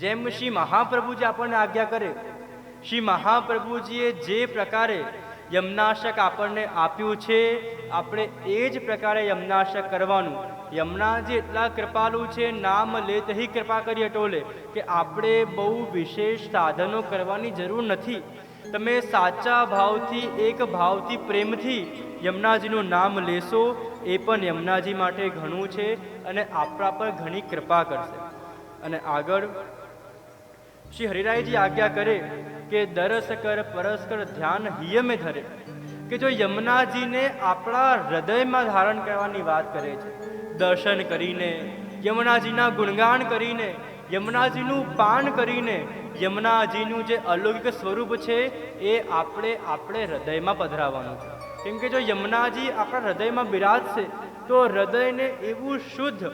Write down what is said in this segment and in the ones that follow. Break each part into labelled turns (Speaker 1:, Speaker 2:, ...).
Speaker 1: જેમ શ્રી મહાપ્રભુજી આપણને આજ્ઞા કરે, શ્રી મહાપ્રભુજીએ જે પ્રકારે યમનાશક આપણને આપ્યું છે, આપણે એ જ પ્રકારે યમનાશક કરવાનું. યમુનાજી એટલા કૃપાલુ છે, નામ લેત હી કૃપા કરી અટોલે, કે આપણે બહુ વિશેષ સાધનો કરવાની જરૂર નથી. તમે સાચા ભાવથી, એક ભાવથી, પ્રેમથી યમુનાજીનું નામ લેશો, એ પણ યમુનાજી માટે ઘણું છે અને આપણા પર ઘણી કૃપા કરશે. અને આગળ શ્રી હરિરાયજી આજ્ઞા કરે કે દરસ કર પરસ કર ધ્યાન હિય મેં ધરે, કે જો યમુનાજીને આપણા હૃદયમાં ધારણ કરવાની વાત કરે છે. દર્શન કરીને, યમુનાજીના ગુણગાન કરીને, યમુનાજીનું પાન કરીને, યમુનાજીનું જે અલૌકિક સ્વરૂપ છે એ આપણે હૃદયમાં પધરાવવાનું છે. કેમ કે જો યમુનાજી આપણા હૃદયમાં બિરાજશે તો હૃદયને એવું શુદ્ધ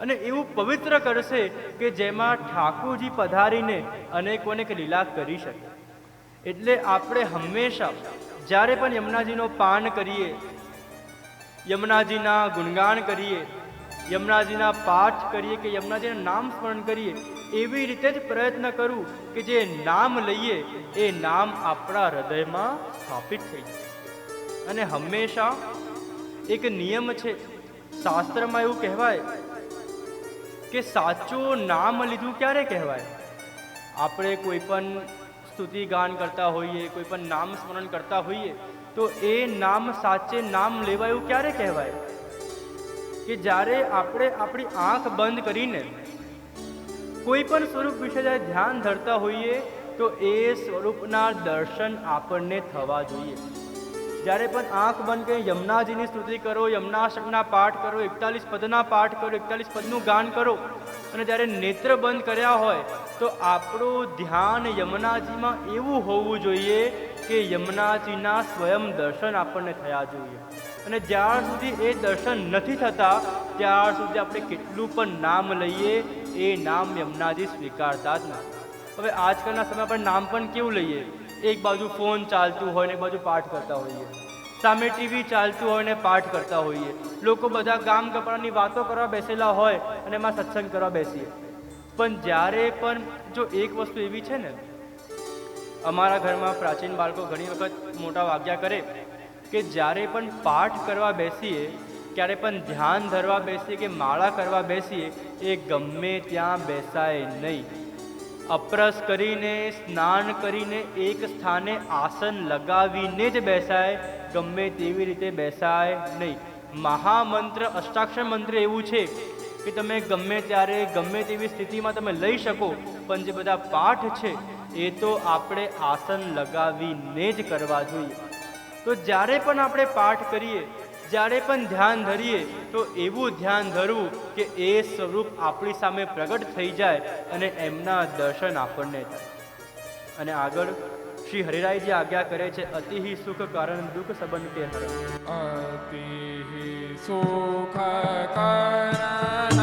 Speaker 1: અને એવું પવિત્ર કરશે કે જેમાં ઠાકોરજી પધારીને અનેકોનેક લીલા કરી શકે. એટલે આપણે હંમેશા જ્યારે પણ યમુનાજીનો પાન કરીએ, યમુનાજીના ગુણગાન કરીએ, યમુનાજીના પાઠ કરીએ કે યમુનાજીના નામ સ્મરણ કરીએ, એવી રીતે જ પ્રયત્ન કરું કે જે નામ લઈએ એ નામ આપણા હૃદયમાં સ્થાપિત થઈ જાય. અને હંમેશા એક નિયમ છે, શાસ્ત્રમાં એવું કહેવાય કે સાચું નામ લીધું ક્યારે કહેવાય? આપણે કોઈ પણ સ્તુતિ ગાન કરતા હોઈએ, કોઈ પણ નામ સ્મરણ કરતા હોઈએ તો એ નામ સાચે નામ લેવાયું ક્યારે કહેવાય? કે જ્યારે આપણે આપણી આંખ બંધ કરીને કોઈ પણ સ્વરૂપ વિશે જ્યારે ધ્યાન ધરતા હોઈએ તો એ સ્વરૂપના દર્શન આપણને થવા જોઈએ. જ્યારે પણ આંખ બંધ કરીને યમુનાજીની સ્તુતિ કરો, યમુનાષ્ટકના પાઠ કરો, 41 પદના પાઠ કરો, 41 પદનું ગાન કરો, અને જ્યારે નેત્ર બંધ કર્યા હોય તો આપણું ધ્યાન યમુનાજીમાં એવું હોવું જોઈએ કે યમુનાજીના સ્વયં દર્શન આપણને થયા જોઈએ. અને જ્યાર સુધી એ દર્શન નથી થતા ત્યાર સુધી આપણે કેટલું પણ નામ લઈએ એ નામ યમુનાજી સ્વીકારતા જ નથી. હવે આજકાલના સમય પર નામ પણ કેવું લઈએ? એક બાજુ ફોન ચાલતું હોય ને એક બાજુ પાઠ કરતા હોઈએ, સામે ટીવી ચાલતું હોય ને પાઠ કરતા હોઈએ, લોકો બધા ગામ કપડાની વાતો કરવા બેસેલા હોય અને એમાં સત્સંગ કરવા બેસીએ. પણ જ્યારે પણ જો એક વસ્તુ એવી છે ને, અમારા ઘરમાં પ્રાચીન બાળકો ઘણી વખત મોટા વાગ્યા કરે કે જ્યારે પણ પાઠ કરવા બેસીએ, ક્યારે પણ ધ્યાન ધરવા બેસીએ કે માળા કરવા બેસીએ, એ ગમે ત્યાં બેસાય નહીં. અપરસ કરીને, સ્નાન કરીને એક સ્થાને આસન લગાવીને જ બેસાય, ગમે તેવી રીતે બેસાય નહીં. મહામંત્ર અષ્ટાક્ષર મંત્ર એવું છે કે તમે ગમે ત્યારે ગમે તેવી સ્થિતિમાં તમે લઈ શકો, પણ જે બધા પાઠ છે એ તો આપણે આસન લગાવીને જ કરવા જોઈએ. તો જ્યારે પણ આપણે પાઠ કરીએ, જ્યારે પણ ધ્યાન ધરીએ તો એવું ધ્યાન ધરવું કે એ સ્વરૂપ આપણી સામે પ્રગટ થઈ જાય અને એમના દર્શન આપણને થાય. અને આગળ શ્રી હરિરાયજી આજ્ઞા કરે છે, અતિ સુખ કારણ દુઃખ સંબંધ કે હરણ.
Speaker 2: અતિ સુખ કારણ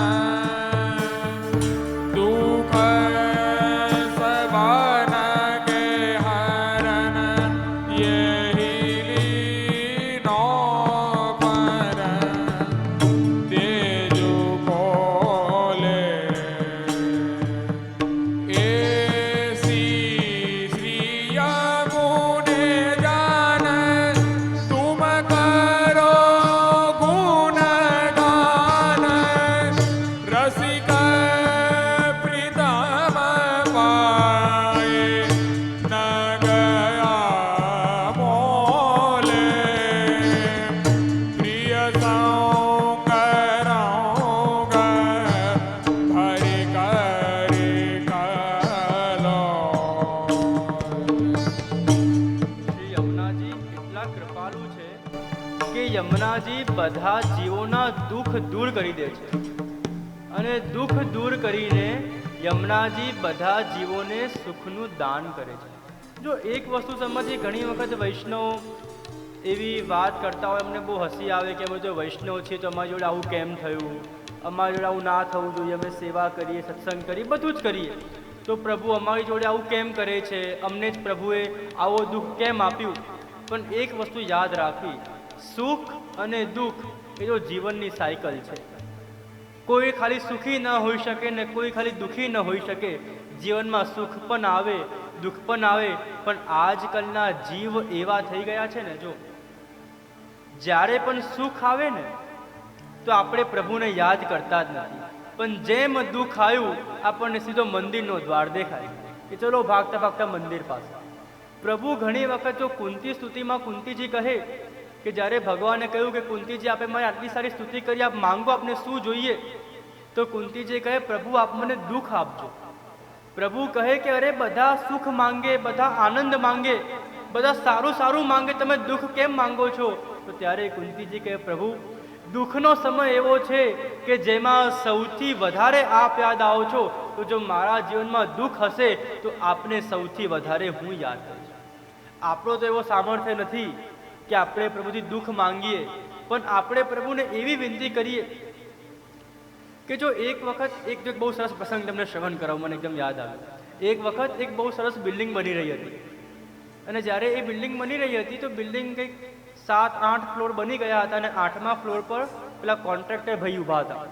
Speaker 2: દુઃખ સંબંધ કે હરણ, યહી લીનો પરમ તેજુ બોલે. એસી શ્રીય ગુણે જાન તુમ કરો ગુણગાન, રસિક પ્રીતમ પાએ ન ગયા મોલે. પ્રિય સંગ ભરી કરી કલો.
Speaker 1: શ્રી યમુનાજી એટલા કૃપાળુ છે કે યમુનાજી બધા જીવોના દુઃખ દૂર કરી દે છે. અને દુઃખ દૂર કરીને યમુનાજી બધા જીવોને સુખનું દાન કરે છે. જો એક વસ્તુ સમજીએ, ઘણી વખત વૈષ્ણવ એવી વાત કરતા હોય, અમને બહુ હસી આવે કે અમે જો વૈષ્ણવ છીએ તો અમારી જોડે આવું કેમ થયું, અમારી જોડે આવું ના થવું જોઈએ, અમે સેવા કરીએ, સત્સંગ કરીએ, બધું જ કરીએ, તો પ્રભુ અમારી જોડે આવું કેમ કરે છે, અમને જ પ્રભુએ આવો દુઃખ કેમ આપ્યું? પણ એક વસ્તુ યાદ રાખવી, સુખ અને દુઃખ એ તો જીવનની સાયકલ છે. કોઈ ખાલી સુખી ન હોઈ શકે ને કોઈ ખાલી દુઃખી ન હોઈ શકે. જીવનમાં સુખ પણ આવે, દુઃખ પણ આવે, પણ આજકાલના જીવ એવા થઈ ગયા છે ને, જો જ્યારે પણ સુખ આવે ને તો આપણે પ્રભુને યાદ કરતા જ નથી, પણ જેમ દુઃખ આવ્યું આપણને સીધો મંદિરનો દ્વાર દેખાય કે ચલો ભાગતા ભાગતા મંદિર પાસે. પ્રભુ ઘણી વખત જો કુંતી સ્તુતિમાં કુંતીજી કહે કે જ્યારે ભગવાને કહ્યું કે કુંતીજી આપે મારી આટલી સારી સ્તુતિ કરી, આપ માંગો, આપને શું જોઈએ? તો કુંતીજી કહે પ્રભુ આપ મને દુઃખ આપજો. પ્રભુ કહે કે અરે બધા સુખ માંગે, બધા આનંદ માંગે, બધા સારું સારું માંગે, તમે દુઃખ કેમ માંગો છો? તો ત્યારે કુંતીજી કહે પ્રભુ દુઃખનો સમય એવો છે કે જેમાં સૌથી વધારે આપ યાદ આવો છો, તો જો મારા જીવનમાં દુઃખ હશે તો આપને સૌથી વધારે હું યાદ કરીશ. આપણો તો એવો સામર્થ્ય નથી કે આપણે પ્રભુથી દુઃખ માંગીએ, પણ આપણે પ્રભુને એવી વિનંતી કરીએ કે જો એક વખત એક બહુ સરસ પ્રસંગ તમને શ્રવણ કરાવું, મને એકદમ યાદ આવ્યું. એક વખત એક બહુ સરસ બિલ્ડિંગ બની રહી હતી, અને જ્યારે એ બિલ્ડિંગ બની રહી હતી તો બિલ્ડિંગ કંઈક 7-8 ફ્લોર બની ગયા હતા, અને 8મા ફ્લોર પર પેલા કોન્ટ્રાક્ટર ભાઈ ઊભા હતા,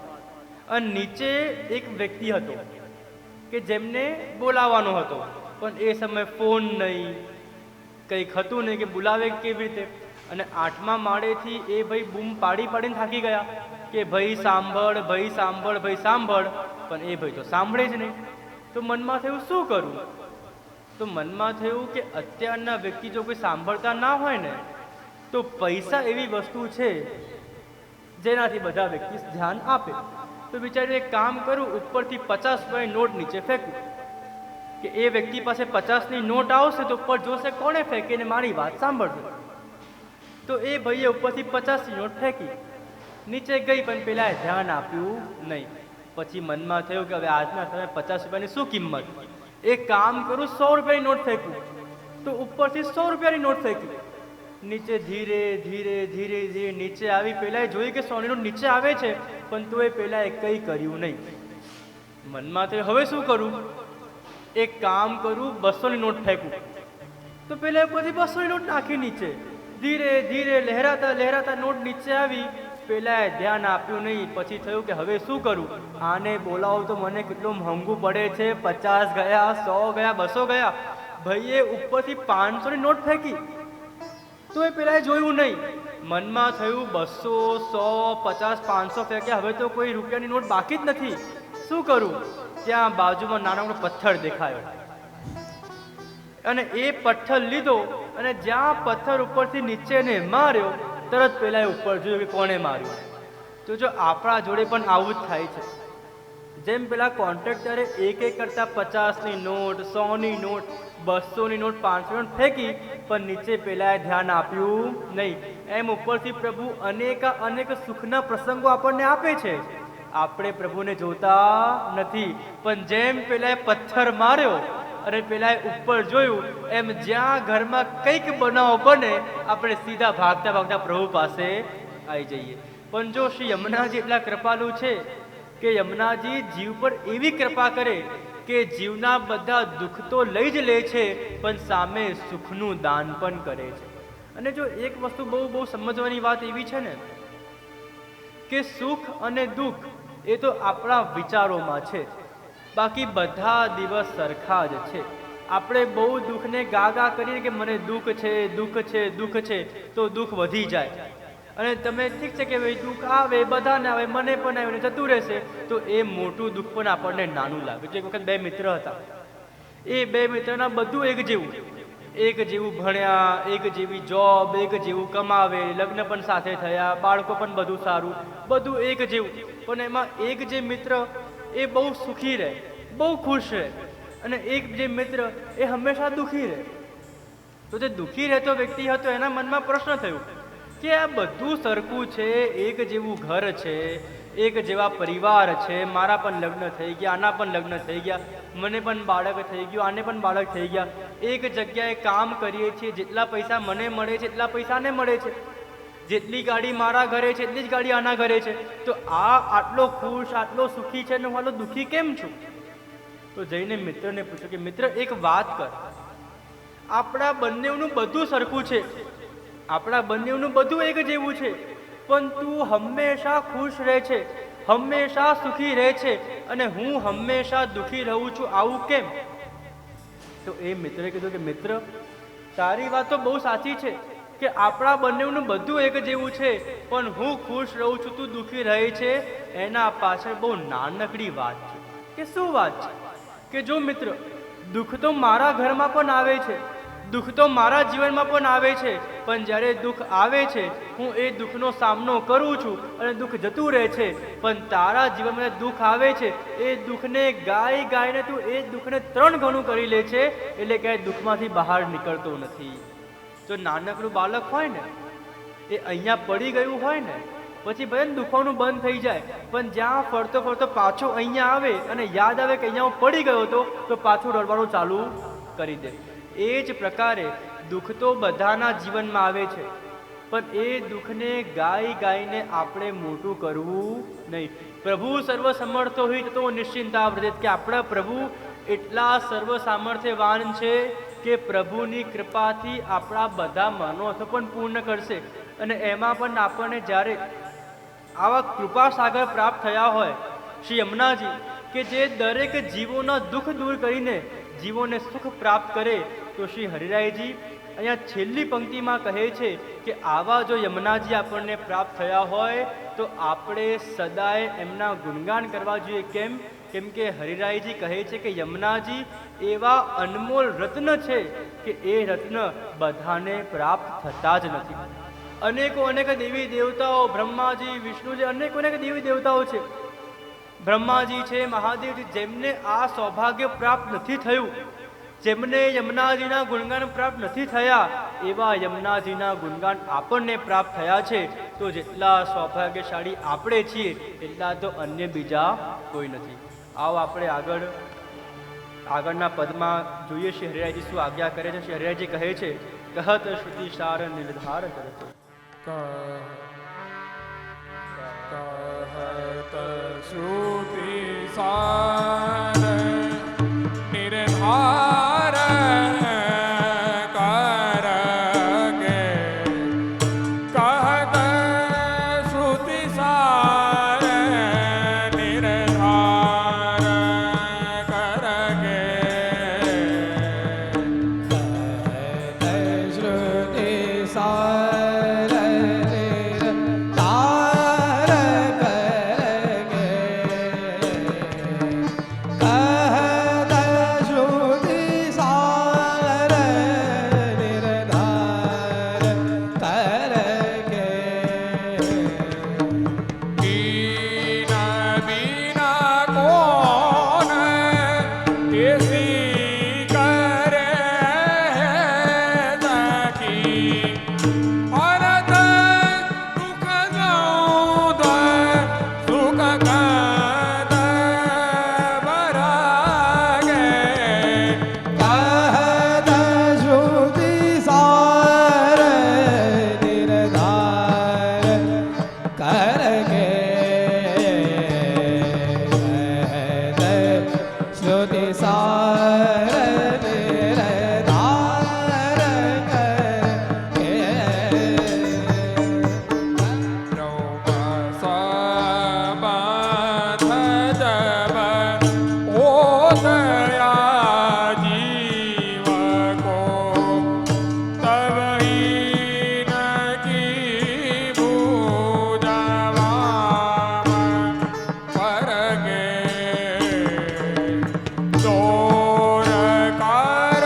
Speaker 1: અને નીચે એક વ્યક્તિ હતો કે જેમને બોલાવવાનો હતો, પણ એ સમયે ફોન નહીં, કંઈક હતું નહીં કે બોલાવે કેવી રીતે. અને 8મા માળેથી એ ભાઈ બૂમ પાડી પાડીને થાકી ગયા કે ભાઈ સાંભળ, ભાઈ સાંભળ, ભાઈ સાંભળ, પણ એ ભાઈ તો સાંભળે જ નહીં. તો મનમાં થયું શું કરું? તો મનમાં થયું કે અત્યારના વ્યક્તિ જો કોઈ સાંભળતા ના હોય ને તો પૈસા એવી વસ્તુ છે જેનાથી બધા વ્યક્તિ ધ્યાન આપે. તો વિચાર્યું એક કામ કરું, ઉપરથી 50 રૂપિયાની નોટ નીચે ફેંકું કે એ વ્યક્તિ પાસે 50ની નોટ આવશે તો ઉપર જોશે કોણે ફેંકીને મારી વાત સાંભળશે. તો એ ભાઈએ ઉપરથી 50ની નોટ ફેંકી, નીચે ગઈ, પણ પેલા ધ્યાન આપ્યું નહીં. પછી મનમાં થયું કે હવે આજના સમયે 50 રૂપિયાની શું કિંમત, એક કામ કરું 100 રૂપિયાની નોટ ફેંકું. તો ઉપરથી 100 રૂપિયાની નોટ ફેંકી, નીચે ધીરે ધીરે ધીરે ધીરે નીચે આવી. પેલા જોઈ કે 100ની નોટ નીચે આવે છે, પણ તો એ પેલા કંઈ કર્યું નહીં. મનમાં થયું હવે શું કરું? એક કામ કરું 200ની નોટ ફેંકું. તો પેલા ઉપરથી 200ની નોટ નાખી નીચે, ધીરે ધીરે લહેરાતા લહેરાતા નોટ નીચે આવી. પેલા ધ્યાન આપ્યું નહીં. પછી થયું કે હવે શું કરું? આને બોલાવું તો મને કેટલું મોંઘું પડે છે, 50 ગયા, 100 ગયા, 200 ગયા. ભાઈએ ઉપરથી 500ની નોટ ફેંકી, તો એ પેલા જોયું નહીં. મનમાં થયું 200, 100, 50, 500 ફેંક્યા, હવે તો કોઈ રૂપિયાની નોટ બાકી જ નથી, શું કરું? ત્યાં બાજુમાં નાનો પથ્થર દેખાયો, અને એ પથ્થર લીધો, અને જ્યાં પથ્થર ઉપરથી નીચે ને માર્યો, તરત પેલા ઉપર જોયું કે કોણે માર્યું. તો જો આપણા જોડે પણ આવું જ થાય છે. જેમ પેલા કોન્ટ્રાક્ટરે એક કરતા 50ની નોટ, 100ની નોટ, 200ની નોટ, 500ની નોટ ફેંકી, પણ નીચે પેલા ધ્યાન આપ્યું નહીં. એમ ઉપરથી પ્રભુ અનેક સુખના પ્રસંગો આપણને આપે છે, આપણે પ્રભુને જોતા નથી. પણ જેમ પેલા પથ્થર માર્યો અને પેલા ઉપર જોયું, એમ જ્યાં ઘરમાં કંઈક બનાવ બને આપણે સીધા ભાગતા ભાગતા પ્રભુ પાસે આવી જઈએ. પણ જો શ્રી યમુનાજી એટલા કૃપાલુ છે કે યમુનાજી જીવ પર એવી કૃપા કરે કે જીવના બધા દુઃખ તો લઈ જ લે છે, પણ સામે સુખનું દાન પણ કરે છે. અને જો એક વસ્તુ બહુ સમજવાની વાત એવી છે ને કે સુખ અને દુઃખ એ તો આપણા વિચારોમાં છે, બાકી બધા દિવસ સરખા જ છે. આપણે બહુ દુઃખને ગાગા કરીએ કે મને દુઃખ છે, દુઃખ છે, દુઃખ છે, તો દુઃખ વધી જાય. અને તમે ઠીક છે કે ભાઈ દુઃખ આવે, બધાને આવે, મને પણ આવે ને જતું રહેશે, તો એ મોટું દુઃખ પણ આપણને નાનું લાગે. એક વખત 2 મિત્ર હતા, એ 2 મિત્રના બધું એક જેવું ભણ્યા, એક જેવી જોબ, એક જેવું કમાવે, લગ્ન પણ સાથે થયા, બાળકો પણ બધું સારું, બધું એક જેવું. પણ એમાં એક જે મિત્ર એ બહુ સુખી રહે, બહુ ખુશ રહે, અને એક જે મિત્ર એ હંમેશા દુઃખી રહે. તો જે દુઃખી રહેતો વ્યક્તિ હતો એના મનમાં પ્રશ્ન થયો કે આ બધું સરખું છે, એક જેવું ઘર છે, એક જેવા પરિવાર છે, મારા પણ લગ્ન થઈ ગયા, આના પણ લગ્ન થઈ ગયા, મને પણ બાળક થઈ ગયું, આને પણ બાળક થઈ ગયા, એક જગ્યાએ કામ કરીએ છીએ, જેટલા પૈસા મને મળે છે એટલા પૈસાને મળે છે, જેટલી ગાડી મારા ઘરે છે એટલી જ ગાડી આના ઘરે છે, તો આ આટલો ખુશ, આટલો સુખી છે ને હું આટલો દુઃખી કેમ છું? તો જઈને મિત્રને પૂછ્યું કે મિત્ર એક વાત કર, આપણા બંનેનું બધું સરખું છે, આપણા બંનેનું બધું એક જેવું છે, પણ તું હંમેશા ખુશ રહે છે હંમેશા સુખી રહે છે અને હું હંમેશા દુઃખી રહું છું, આવું કેમ? તો એ મિત્રે કીધું કે મિત્ર, તારી વાત તો બહુ સાચી છે કે આપણા બંનેનું બધું એક જેવું છે, પણ હું ખુશ રહું છું, તું દુઃખી રહે છે, એના પાછળ બહુ નાનકડી વાત છે. કે શું વાત છે? કે જો મિત્ર, દુઃખ તો મારા ઘરમાં પણ આવે છે, દુઃખ તો મારા જીવનમાં પણ આવે છે, પણ જ્યારે દુઃખ આવે છે હું એ દુઃખનો સામનો કરું છું અને દુઃખ જતું રહે છે. પણ તારા જીવનમાં દુઃખ આવે છે, એ દુઃખને ગાઈને તું એ દુઃખને 3 ગણું કરી લે છે, એટલે ક્યાંય દુઃખમાંથી બહાર નીકળતો નથી. જો નાનકડું બાળક હોય ને, એ અહીંયા પડી ગયું હોય ને, પછી ભલે દુખવાનું બંધ થઈ જાય, પણ જ્યાં ફરતો ફરતો પાછો અહીંયા આવે અને યાદ આવે કે અહીંયા હું પડી ગયો હતો, તો પાછું રડવાનું ચાલુ કરી દે. એ જ પ્રકારે દુઃખ તો બધાના જીવનમાં આવે છે, પણ એ દુઃખને ગાઈને આપણે મોટું કરવું નહીં. પ્રભુ સર્વ સમર્થ હોય તો નિશ્ચિંતા વ્રજેત, કે આપણા પ્રભુ એટલા સર્વ સામર્થ્યવાન છે કે પ્રભુની કૃપાથી આપણા બધા મનોરથો પણ પૂર્ણ કરશે. અને એમાં પણ આપણને જ્યારે આવા કૃપા સાગર પ્રાપ્ત થયા હોય, શ્રી યમુનાજી કે જે દરેક જીવોના દુઃખ દૂર કરીને જીવોને સુખ પ્રાપ્ત કરે, તો શ્રી હરિરાયજી અહીંયા છેલ્લી પંક્તિમાં કહે છે કે આવા જો યમુનાજી આપણને પ્રાપ્ત થયા હોય તો આપણે સદાય એમના ગુણગાન કરવા જોઈએ. કેમ કે હરિરાયજી કહે છે કે યમુનાજી એવા અનમોલ રત્ન છે કે એ રત્ન બધાને પ્રાપ્ત થતા જ નથી. અનેક દેવી દેવતાઓ, બ્રહ્માજી, વિષ્ણુજી, અનેક દેવી દેવતાઓ છે, બ્રહ્માજી છે, મહાદેવજી, જેમને આ સૌભાગ્ય પ્રાપ્ત નથી થયું, જેમને યમુનાજીના ગુણગાન પ્રાપ્ત નથી થયા, એવા યમુનાજીના ગુણગાન આપણને પ્રાપ્ત થયા છે. તો જેટલા સૌભાગ્યશાળી આપણે છીએ એટલા તો અન્ય બીજા કોઈ નથી. આવો આપણે આગળના પદમાં જોઈએ શ્રી હરિરાયજી શું આજ્ઞા કરે છે. શ્રી હરિરાયજી કહે છે, કહત શ્રુતિ સાર નિર્ધાર કરતો,
Speaker 2: કહત શ્રુતિ સાર નિર્ધાર કરકે, કહત શ્રુતિ સાર નિર્ધાર કરકે,
Speaker 3: श्रुति सार तार करके, कहत श्रुति सार निर्धार करके,
Speaker 2: कीन बिना कौन किसी करे सखी, भरत दुख जाऊद सुख कद बरागे,
Speaker 3: कहत श्रुति सार निर्धार करके, कहत श्रुति सार निर्धार करके,
Speaker 2: संबंध जब ओदया जीव को, तब हीन की भुजवा पर गे, दौर कर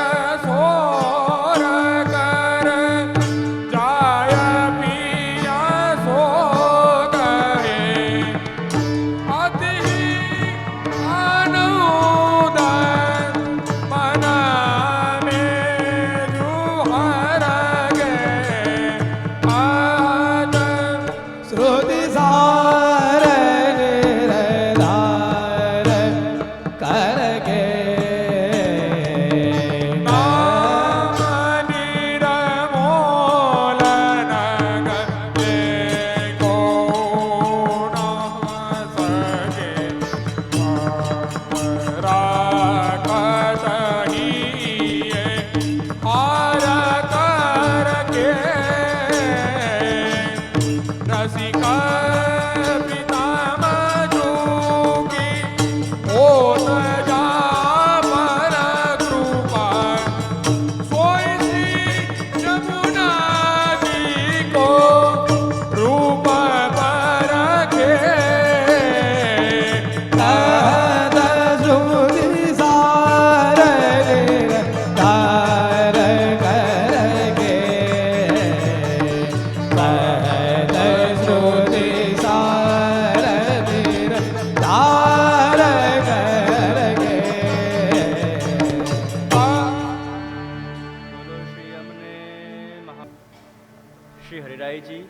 Speaker 1: હરિરાયજી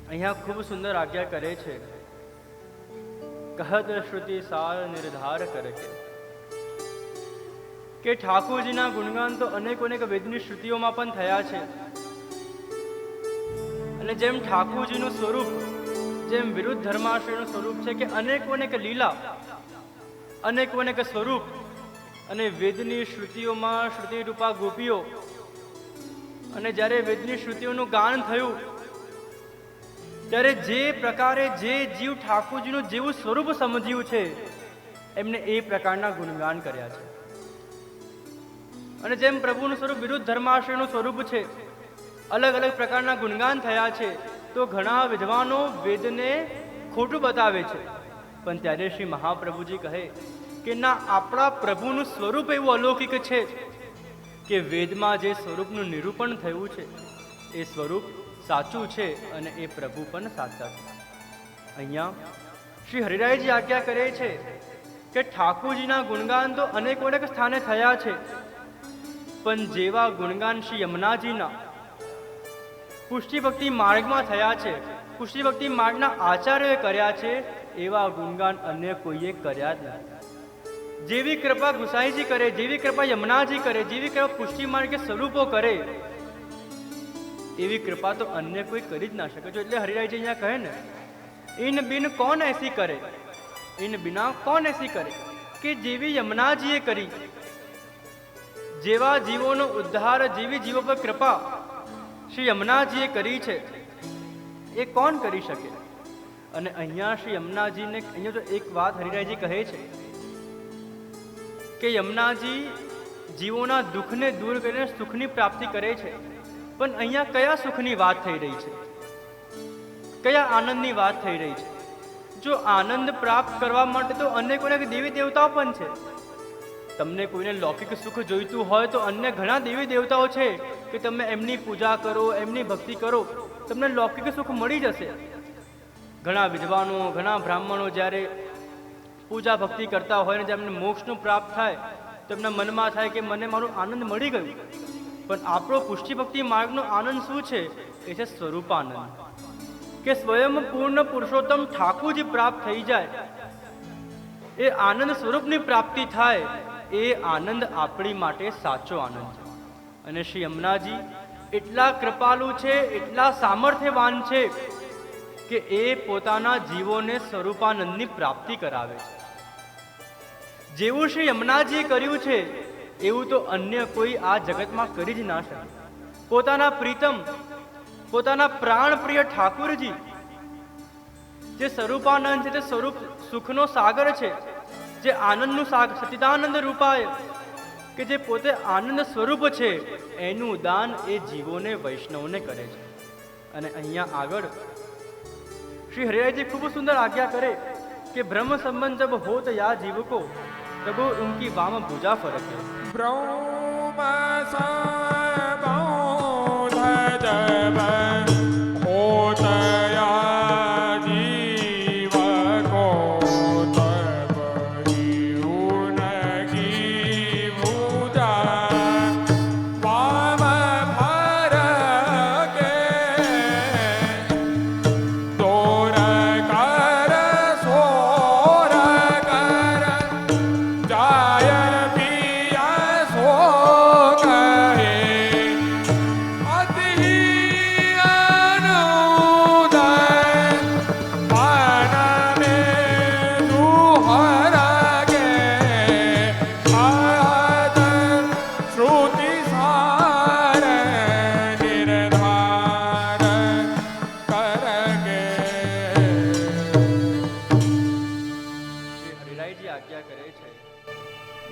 Speaker 1: અહીંયા ખૂબ સુંદર આજ્ઞા કરે છે, કહત શ્રુતિ સાર નિર્ધાર કરે કે ઠાકોરજીના ગુણગાન તો અનેક વેદની શ્રુતિઓમાં પણ થયા છે. અને જેમ ઠાકોરજીનું સ્વરૂપ, જેમ વિરુદ્ધ ધર્માશ્રયનું સ્વરૂપ છે કે અનેક લીલા, અનેક સ્વરૂપ, અને વેદની શ્રુતિઓમાં શ્રુતિ રૂપા ગોપીઓ, અને જ્યારે વેદની શ્રુતિઓનું ગાન થયું ત્યારે જે પ્રકારે જે જીવ ઠાકોરજીનું જેવું સ્વરૂપ સમજ્યું છે એમને એ પ્રકારના ગુણગાન કર્યા છે. અને જેમ પ્રભુનું સ્વરૂપ વિરુદ્ધ ધર્માશ્રયનું સ્વરૂપ છે, અલગ પ્રકારના ગુણગાન થયા છે, તો ઘણા વિદ્વાનો વેદને ખોટું બતાવે છે. પણ ત્યારે શ્રી મહાપ્રભુજી કહે કે ના, આપણા પ્રભુનું સ્વરૂપ એવું અલૌકિક છે કે વેદમાં જે સ્વરૂપનું નિરૂપણ થયું છે એ સ્વરૂપ સાચું છે અને એ પ્રભુ પણ સાચા છે. અહીંયા શ્રી હરિરાયજી આજ્ઞા કરે છે કે ઠાકોરજીના ગુણગાન તો અનેક સ્થાને થયા છે, પણ જેવા ગુણગાન શ્રી યમુનાજીના પુષ્ટિ ભક્તિ માર્ગમાં થયા છે, પુષ્ટિ ભક્તિ માર્ગના આચાર્યોએ કર્યા છે, એવા ગુણગાન અન્ય કોઈએ કર્યા જ નથી. જેવી કૃપા ગુસાઈજી કરે, જેવી કૃપા યમુનાજી કરે, જેવી કૃપા પુષ્ટિ માર્ગે સ્વરૂપો કરે, એવી કૃપા તો અન્ય કોઈ કરી જ ના શકે. જો એટલે હરિરાયજી અહીંયા કહે ને, ઇન બિન કોણ એસી કરે, ઇન બિના કોણ એસી કરે, કે જેવી યમુનાજીએ કરી, જેવા જીવોનો ઉદ્ધાર, જેવી જીવો પર કૃપા શ્રી યમુનાજીએ કરી છે, એ કોણ કરી શકે? અને અહીંયા શ્રી યમુનાજીને અહીંયા તો એક વાત હરિરાયજી કહે છે કે યમુનાજી જીવોના દુઃખને દૂર કરીને સુખની પ્રાપ્તિ કરે છે. પણ અહીંયા કયા સુખની વાત થઈ રહી છે, કયા આનંદની વાત થઈ રહી છે? જો આનંદ પ્રાપ્ત કરવા માટે તો અનેક દેવી દેવતાઓ પણ છે. તમને કોઈને લૌકિક સુખ જોઈતું હોય તો અન્ય ઘણા દેવી દેવતાઓ છે કે તમે એમની પૂજા કરો, એમની ભક્તિ કરો, તમને લૌકિક સુખ મળી જશે. ઘણા વિદ્વાનો, ઘણા બ્રાહ્મણો જ્યારે પૂજા ભક્તિ કરતા હોય ને જેમને મોક્ષનું પ્રાપ્ત થાય તો એમના મનમાં થાય કે મને મારું આનંદ મળી ગયું. પણ આપણો પુષ્ટિ ભક્તિ માર્ગનો આનંદ શું છે? એ છે સ્વરૂપાનંદ, કે સ્વયં પૂર્ણ પુરુષોત્તમ ઠાકોરજી પ્રાપ્ત થઈ જાય, એ આનંદ સ્વરૂપની પ્રાપ્તિ થાય, એ આનંદ આપણી માટે સાચો આનંદ છે. અને શ્રી યમુનાજી એટલા કૃપાલુ છે, એટલા સામર્થ્યવાન છે કે એ પોતાના જીવોને સ્વરૂપાનંદની પ્રાપ્તિ કરાવે છે. જેવું શ્રી યમુનાજીએ કર્યું છે એવું તો અન્ય કોઈ આ જગતમાં કરી જ ના શકે. પોતાના પ્રીતમ, પોતાના પ્રાણ પ્રિય ઠાકુરજી જે સ્વરૂપાનંદ છે, તે સ્વરૂપ સુખનો સાગર છે, જે આનંદનું સાગર, સચિદાનંદ રૂપાય, કે જે પોતે આનંદ સ્વરૂપ છે, એનું દાન એ જીવોને, વૈષ્ણવને કરે છે. અને અહીંયા આગળ श्री हरिराय जी खूब सुंदर आज्ञा करे कि ब्रह्म संबंध जब हो तो या जीव को तब उनकी वाम भुजा फरके.
Speaker 2: ब्रह्म संबंध जब होत या जीव को तब ही उनकी भुजा वाम फरके.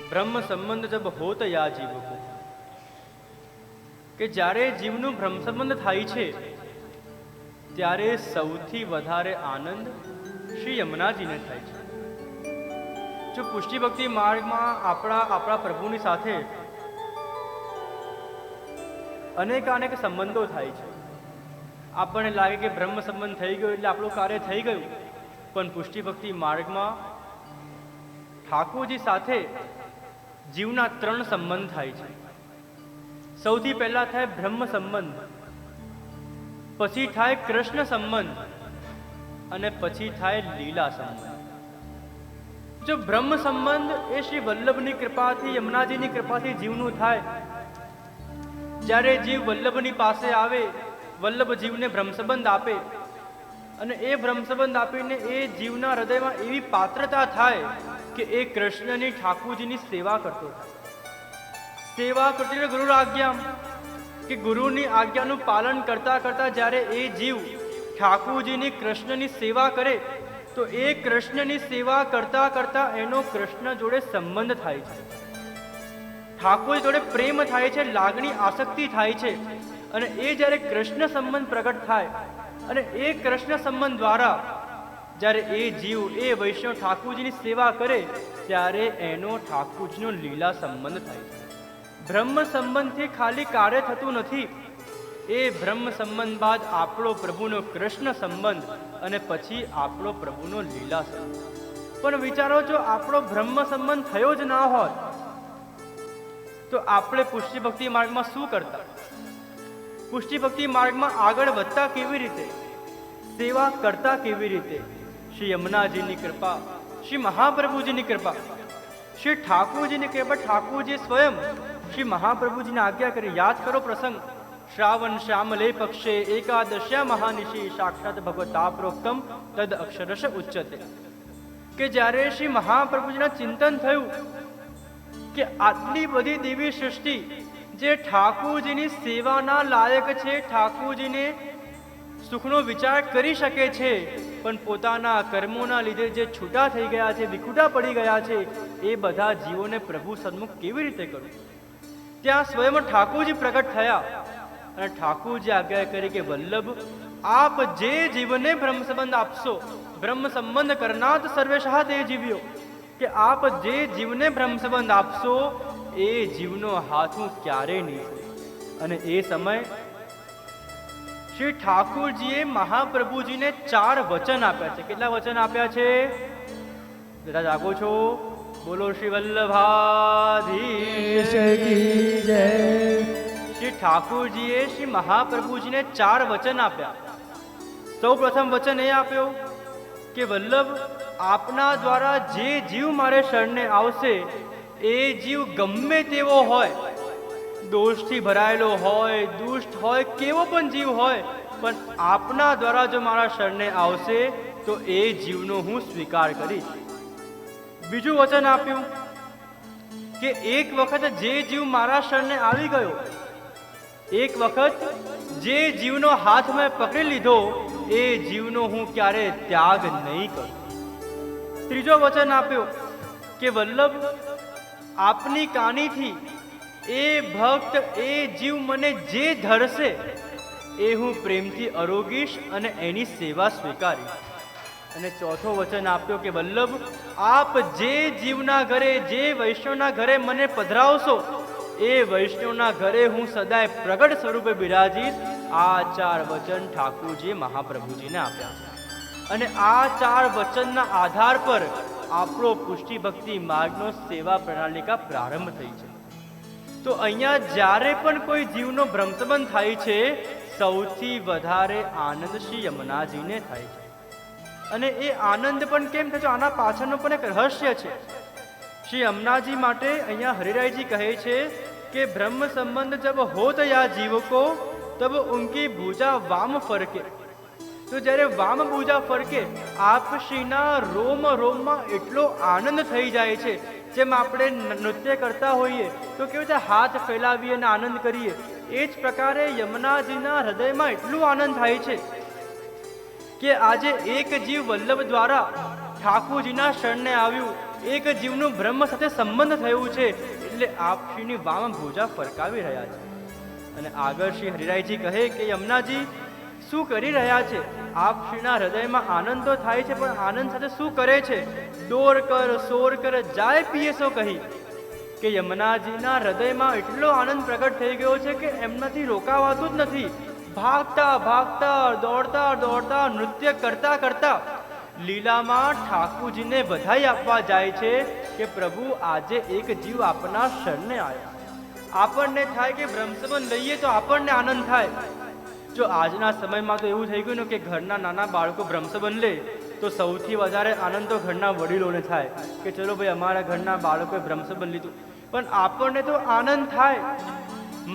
Speaker 1: ब्रह्म संबंध जब होत या जीव को, કે જ્યારે જીવનું બ્રહ્મ સંબંધ થાય છે ત્યારે સૌથી વધારે આનંદ શ્રી યમુનાજીને થાય છે. જો પુષ્ટિ ભક્તિ માર્ગમાં આપણા પ્રભુની સાથે અનેક સંબંધો થાય છે, આપણને લાગે કે બ્રહ્મ સંબંધ થઈ ગયો એટલે આપણું કાર્ય થઈ ગયું, પણ પુષ્ટિ ભક્તિ માર્ગમાં ઠાકોરજી સાથે જીવના 3 સંબંધ થાય છે. સૌથી પહેલા થાય બ્રહ્મ સંબંધ, પછી થાય કૃષ્ણ સંબંધ અને પછી થાય લીલા સંબંધ. જો બ્રહ્મ સંબંધ એ શ્રી વલ્લભની કૃપાથી, યમુનાજીની કૃપાથી જીવનું થાય. જ્યારે જીવ વલ્લભની પાસે આવે, વલ્લભ જીવને બ્રહ્મ સંબંધ આપે અને એ બ્રહ્મ સંબંધ આપીને એ જીવના હૃદયમાં એવી પાત્રતા થાય કે એ કૃષ્ણની, ઠાકુરજીની સેવા કરતો થાય. સેવા કરતી એટલે ગુરુ આજ્ઞા, કે ગુરુની આજ્ઞાનું પાલન કરતા કરતા જ્યારે એ જીવ ઠાકુરજીની, કૃષ્ણની સેવા કરે તો એ કૃષ્ણની સેવા કરતા કરતા એનો કૃષ્ણ જોડે સંબંધ થાય છે, ઠાકોર જોડે પ્રેમ થાય છે, લાગણી, આસક્તિ થાય છે. અને એ જ્યારે કૃષ્ણ સંબંધ પ્રગટ થાય અને એ કૃષ્ણ સંબંધ દ્વારા જ્યારે એ જીવ, એ વૈષ્ણવ ઠાકુરજીની સેવા કરે ત્યારે એનો ઠાકુરજીનો લીલા સંબંધ થાય છે. બ્રહ્મ સંબંધથી ખાલી કાર્ય થતું નથી. એ બ્રહ્મ સંબંધ બાદ આપણો પ્રભુનો કૃષ્ણ સંબંધ અને પછી આપણો પ્રભુનો લીલા સંબંધ. પણ વિચારો, જો આપણો બ્રહ્મ સંબંધ થયો જ ના હોત તો આપણે પુષ્ટિ ભક્તિ માર્ગમાં શું કરતા? પુષ્ટિ ભક્તિ માર્ગમાં આગળ વધતા કેવી રીતે? સેવા કરતા કેવી રીતે? શ્રી યમુનાજીની કૃપા, શ્રી મહાપ્રભુજીની કૃપા, શ્રી ઠાકુરજીની કૃપા, ઠાકુરજી સ્વયં શ્રી મહાપ્રભુજીને આજ્ઞા કરી. યાદ કરો પ્રસંગ, શ્રાવણ શ્યામલે પક્ષે એકાદશ્યા મહાનિશી સાક્ષાત ભગવતા પ્રોક્તમ તદ અક્ષરશ ઉચ્ચતે. કે જ્યારે શ્રી મહાપ્રભુજીના ચિંતન થયું કે આટલી બધી દેવી સૃષ્ટિ જે ઠાકુરજીની સેવાના લાયક છે, ઠાકુરજીને સુખનો વિચાર કરી શકે છે, પણ પોતાના કર્મોના લીધે જે છૂટા થઈ ગયા છે, વિખૂટા પડી ગયા છે, એ બધા જીવોને પ્રભુ સન્મુખ કેવી રીતે કરવું? ત્યાં સ્વયં ઠાકુરજી પ્રગટ થયા અને ઠાકુરજી આજ્ઞા કરી કે વલ્લભ, આપ જે જીવને બ્રહ્મ સંબંધ આપશો, બ્રહ્મ સંબંધ કરનાર સર્વેશઃ તે જીવ્યો, કે આપ જે જીવને બ્રહ્મ સંબંધ આપશો એ જીવનો હાથ હું ક્યારેય નહીં છોડું. અને એ સમય શ્રી ઠાકુરજીએ મહાપ્રભુજીને 4 વચન આપ્યા છે. કેટલા વચન આપ્યા છે? બધા જાગો છો? બોલો શ્રી વલ્લભાધીશ કી જય. શ્રી ઠાકુરજીએ શ્રી મહાપ્રભુજીને 4 વચન આપ્યા. સૌ પ્રથમ વચન એ આપ્યો કે વલ્લભ, આપના દ્વારા જે જીવ મારે શરણે આવશે એ જીવ ગમે તેવો હોય, દોષથી ભરાયેલો હોય, દુષ્ટ હોય, કેવો પણ જીવ હોય, પણ આપના દ્વારા જો મારા શરણે આવશે તો એ જીવનો હું સ્વીકાર કરીશ. બીજું વચન આપ્યું કે એક વખત જે જીવ મારા શરણે આવી ગયો, એક વખત જે જીવનો હાથ મેં પકડી લીધો એ જીવનો હું ક્યારે ત્યાગ નહીં કરું. ત્રીજો વચન આપ્યો કે વલ્લભ, આપની કાનીથી એ ભક્ત, એ જીવ મને જે ધરશે એ હું પ્રેમથી અરોગીશ અને એની સેવા સ્વીકારીશ. અને ચોથો વચન આપ્યો કે વલ્લભ, આપ જે જીવના ઘરે, જે વૈષ્ણવના ઘરે મને પધરાવશો એ વૈષ્ણવના ઘરે હું સદાય પ્રગટ સ્વરૂપે બિરાજીશ. આ 4 વચન ઠાકુરજીએ મહાપ્રભુજીને આપ્યા. અને આ 4 વચનના આધાર પર આપણો પુષ્ટિ ભક્તિ માર્ગનો સેવા પ્રણાલિકા પ્રારંભ થઈ છે. તો અહીંયા જ્યારે પણ કોઈ જીવનો બ્રહ્મસંબંધ થાય છે, સૌથી વધારે આનંદ શ્રી યમુનાજીને થાય છે. અને એ આનંદ પણ કેમ થયો? આના પાછળનું પણ એક રહસ્ય છે. શ્રી યમુનાજી માટે અહીંયા હરિરાયજી કહે છે કે બ્રહ્મ સંબંધ જબ હોત યા જીવ કો તબ ઉનકી ભુજા વામ ફરકે. તો જ્યારે વામ ભુજા ફરકે, આપ શ્રીના રોમ રોમમાં એટલો આનંદ થઈ જાય છે. જેમ આપણે નૃત્ય કરતા હોઈએ તો કેવું છે, હાથ ફેલાવીએ અને આનંદ કરીએ, એ જ પ્રકારે યમુનાજીના હૃદયમાં એટલું આનંદ થાય છે કે આજે એક જીવ વલ્લભ દ્વારા ઠાકુરજીના શરણે આવ્યું, એક જીવનું બ્રહ્મ સાથે સંબંધ થયું છે, એટલે આપ શ્રીની વામ ભુજા ફરકાવી રહ્યા છે. અને આગળ શ્રી હરિરાયજી કહે કે યમુનાજી શું કરી રહ્યા છે? આપ શ્રીના હૃદયમાં આનંદ તો થાય છે, પણ આનંદ સાથે શું કરે છે? દોર કર, સોર કર, જાય પીએસો કહી. કે યમુનાજીના હૃદયમાં એટલો આનંદ પ્રગટ થઈ ગયો છે કે એમનાથી રોકાવાતું જ નથી. ભાગતા ભાગતા, દોડતા દોડતા, નૃત્ય કરતા કરતા લીલામાં ઠાકુરજીને વધાઈ આપવા જાય છે કે પ્રભુ આજે એક જીવ આપના શરણે આવ્યા. આપણને થાય કે બ્રહ્મસંબંધ લઈએ તો આપણને આનંદ થાય. જો આજના સમયમાં તો એવું થઈ ગયું ને કે ઘરના નાના બાળકો ભ્રમસબંધ લે તો સૌથી વધારે આનંદ તો ઘરના વડીલોને થાય કે ચલો ભાઈ અમારા ઘરના બાળકોએ ભ્રમસબંધ લીધું. પણ આપણને તો આનંદ થાય,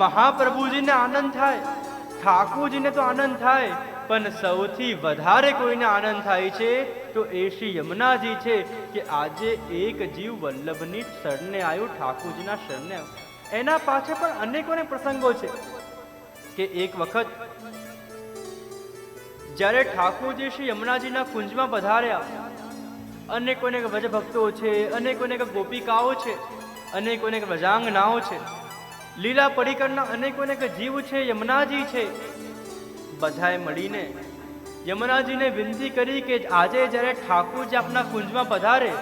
Speaker 1: મહાપ્રભુજીને આનંદ થાય, ઠાકોરજીને તો આનંદ થાય, પણ સૌથી વધારે કોઈને આનંદ થાય છે તો એ શ્રી યમુનાજી છે કે આજે એક જીવ વલ્લભની શરણે આવ્યું, ઠાકોરજીના શરણે આવ્યું. એના પાછળ પણ અનેકોને પ્રસંગો છે કે એક વખત જ્યારે ઠાકોરજી શ્રી યમુનાજીના કુંજમાં પધાર્યા, અનેકોને વ્રજ ભક્તો છે, અનેકોને ગોપિકાઓ છે, અનેકોને વ્રજાંગનાઓ છે, લીલા પરિકરના અનેકોને જીવ છે, યમુનાજી છે. બધાએ મળીને યમુનાજીને વિનંતી કરી કે આજે જ્યારે ઠાકોરજી આપના કુંજમાં પધારે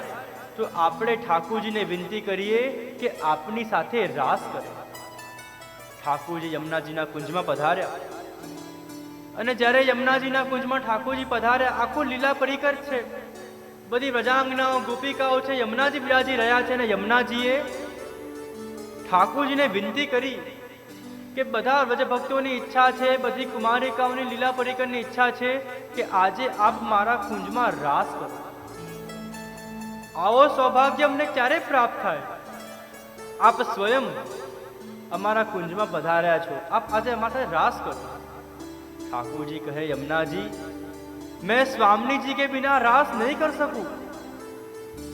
Speaker 1: તો આપણે ઠાકોરજીને વિનંતી કરીએ કે આપની સાથે રાસ કરે. ઠાકોરજી યમુનાજીના કુંજમાં પધાર્યા અને જ્યારે યમુનાજીના કુંજમાં ઠાકોરજી પધાર્યા, આખું લીલા પરિકર છે, બધી વ્રજાંગનાઓ ગોપિકાઓ છે, યમુનાજી બિરાજી રહ્યા છે. અને યમુનાજીએ ઠાકોરજીને વિનંતી કરી કે બધા વ્રજ ભક્તોની ઈચ્છા છે, બધી કુમારિકાઓની લીલા પરિકરની ઈચ્છા છે કે આજે આપ મારા કુંજમાં રાસ કરો. આવો સૌભાગ્ય અમને ક્યારે પ્રાપ્ત થાય? આપ સ્વયં અમારા કુંજમાં પધાર્યા છો, આપ આજે અમારા સાથે રાસ કરો. ઠાકોરજી કહે, યમુનાજી मैं स्वामी जी के बिना रास नहीं कर सकूं,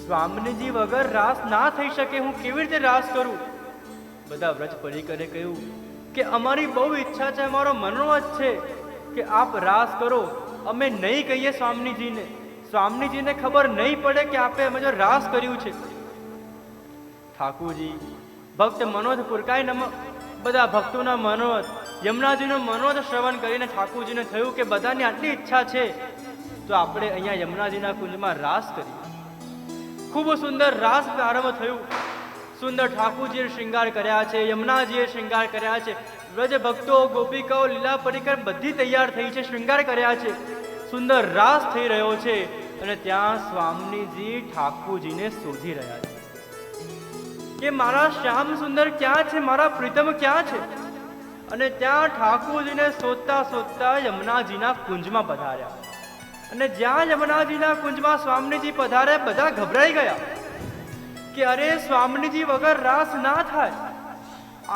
Speaker 1: स्वामी जी वगर रास ना થઈ શકે, હું કેવી રીતે રાસ કરું? બધા વ્રજ પરિકરે કહ્યું કે અમારી બહુ ઈચ્છા છે, અમારો મનોરથ છે કે આપ રાસ કરો. અમે નહીં કહીએ સ્વામીજીને, સ્વામીજીને ખબર નહીં પડે કે આપે અમે જો રાસ કર્યું છે. ઠાકોરજી ભક્ત મનોરથ પુરકાય નમ, બધા ભક્તોના મનોરથ, યમુનાજીનો મનોરથ શ્રવણ કરીને ઠાકોરજીને થયું કે બધાની આટલી ઈચ્છા છે તો આપણે અહીંયા યમુનાજીના કુંજમાં રાસ કરીએ. ખૂબ સુંદર રાસ પ્રારંભ થયું. સુંદર ઠાકોરજીએ શૃંગાર કર્યા છે, યમુનાજીએ શૃંગાર કર્યા છે, વ્રજ ભક્તો ગોપિકાઓ લીલા પરિકર બધી તૈયાર થઈ છે, શૃંગાર કર્યા છે, સુંદર રાસ થઈ રહ્યો છે. અને ત્યાં સ્વામીજી ઠાકોરજીને શોધી રહ્યા છે કે મારા શ્યામ સુંદર ક્યાં છે, મારા પ્રીતમ ક્યાં છે? અને ત્યાં ઠાકોરજીને શોધતા શોધતા યમુનાજીના કુંજમાં પધાર્યા. અને જ્યાં યમુનાજીના કુંજમાં સ્વામીજી પધાર્યા, બધા ગભરાઈ ગયા કે અરે સ્વામીજી વગર રાસ ના થાય,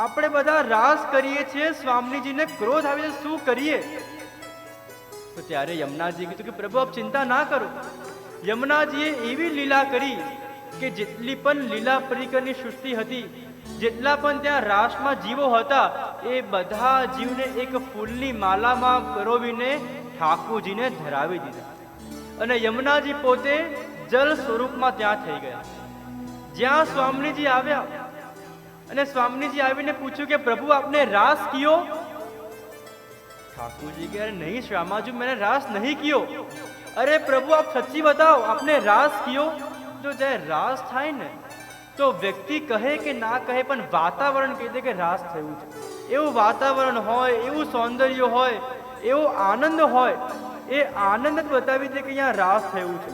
Speaker 1: આપણે બધા રાસ કરીએ છીએ, સ્વામીજીને ક્રોધ આવે છે, શું કરીએ? તો ત્યારે યમુનાજી કીધું કે પ્રભુ આપ ચિંતા ના કરો. યમુનાજીએ એવી લીલા કરી કે જેટલી પણ લીલા પરિકરની સૃષ્ટિ હતી, જેટલા પણ ત્યાં રાસમાં જીવો હતા, એ બધા જીવને એક ફૂલની માલામાં પરોવીને ઠાકોરજીને ધરાવી દીધા. અને યમુનાજી પોતે જલ સ્વરૂપમાં ત્યાં થઈ ગયા. જ્યાં સ્વામીજી આવ્યા અને સ્વામીજી આવીને પૂછ્યું કે પ્રભુ આપને રાસ કિયો? ઠાકોરજી કે અરે નહીં શ્યામાજી, मैंने रास नहीं कियो. अरे प्रभु आप सच्ची बताओ, आपने रास कियो? જો જ્યારે રાસ થાય ને તો વ્યક્તિ કહે કે ના કહે પણ વાતાવરણ કહી દે કે રાસ થયું છે. એવું વાતાવરણ હોય, એવું સૌંદર્ય હોય, એવો આનંદ હોય, એ આનંદ જ બતાવી દે કે અહીંયા રાસ થયું છે.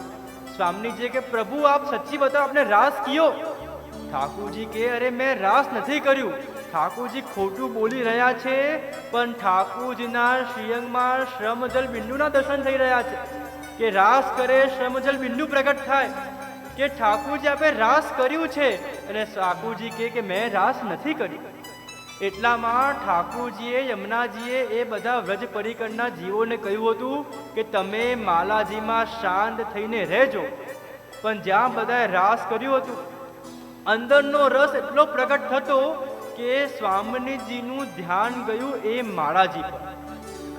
Speaker 1: સ્વામીજી કે પ્રભુ આપ સચ્ચી બતાવો, આપને રાસ કિયો? ઠાકોરજી કે અરે મેં રાસ નથી કર્યું. ઠાકોરજી ખોટું બોલી રહ્યા છે, પણ ઠાકોરજીના શ્રીઅંગમાં શ્રમજલ બિંદુના દર્શન થઈ રહ્યા છે કે રાસ કરે શ્રમજલ બિંદુ પ્રગટ થાય કે ઠાકોરજી આપે રાસ કર્યું છે. અને ઠાકોરજી કે મેં રાસ નથી કર્યું. એટલામાં ઠાકોરજીએ યમુનાજીએ એ બધા વ્રજ પરિકરના જીવોને કહ્યું હતું કે તમે માલાજીમાં શાંત થઈને રહેજો. પણ જ્યાં બધાએ રાસ કર્યું હતું, અંદરનો રસ એટલો પ્રગટ થતો કે સ્વામીજીનું ધ્યાન ગયું એ માળાજી પર.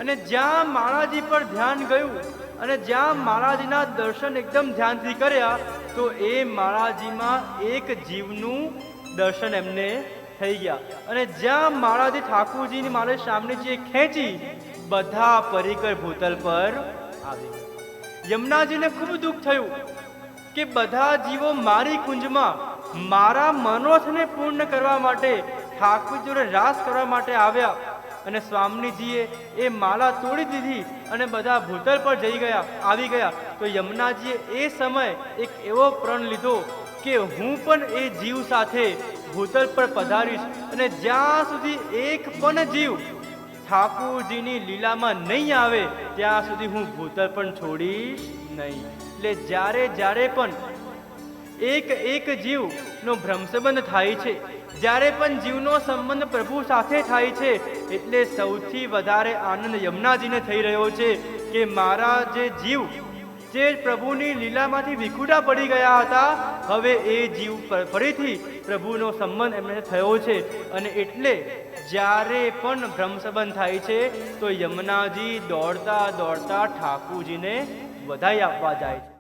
Speaker 1: અને જ્યાં માળાજી પર ધ્યાન ગયું અને જ્યાં માળાજીના દર્શન એકદમ ધ્યાનથી કર્યા તો એ માળાજીમાં એક જીવનું દર્શન એમને થઈ ગયા. અને જ્યાં માળાજી ઠાકોરજીની માળા સ્વામીજીએ ખેંચી, બધા પરિકર ભૂતલ પર આવી ગયા. યમુનાજીને ખૂબ દુઃખ થયું કે બધા જીવો મારી કુંજમાં મારા મનોરથને પૂર્ણ કરવા માટે ઠાકોર જોડે રાસ કરવા માટે આવ્યા, અને સ્વામીજીએ એ માળા તોડી દીધી અને બધા ભૂતલ પર આવી ગયા. તો યમુનાજીએ એ સમય એક એવો પ્રણ લીધો કે હું પણ એ જીવ સાથે ભૂતલ પર પધારીશ, અને જ્યાં સુધી એક પણ જીવ ઠાકુરજીની લીલામાં નહીં આવે ત્યાં સુધી હું ભૂતળ પણ છોડીશ નહીં. એટલે જ્યારે જ્યારે પણ એક જીવનો ભ્રમસંબંધ થાય છે, જ્યારે પણ જીવનો સંબંધ પ્રભુ સાથે થાય છે, એટલે સૌથી વધારે આનંદ યમુનાજીને થઈ રહ્યો છે કે મારા જે જીવ જે પ્રભુની લીલામાંથી વિખૂટા પડી ગયા હતા, હવે એ જીવ ફરીથી પ્રભુનો સંબંધ એમને થયો છે. અને એટલે જ્યારે પણ ભ્રમસંબંધ થાય છે તો યમુનાજી દોડતા દોડતા ઠાકુરજીને વધાઈ આપવા જાય છે.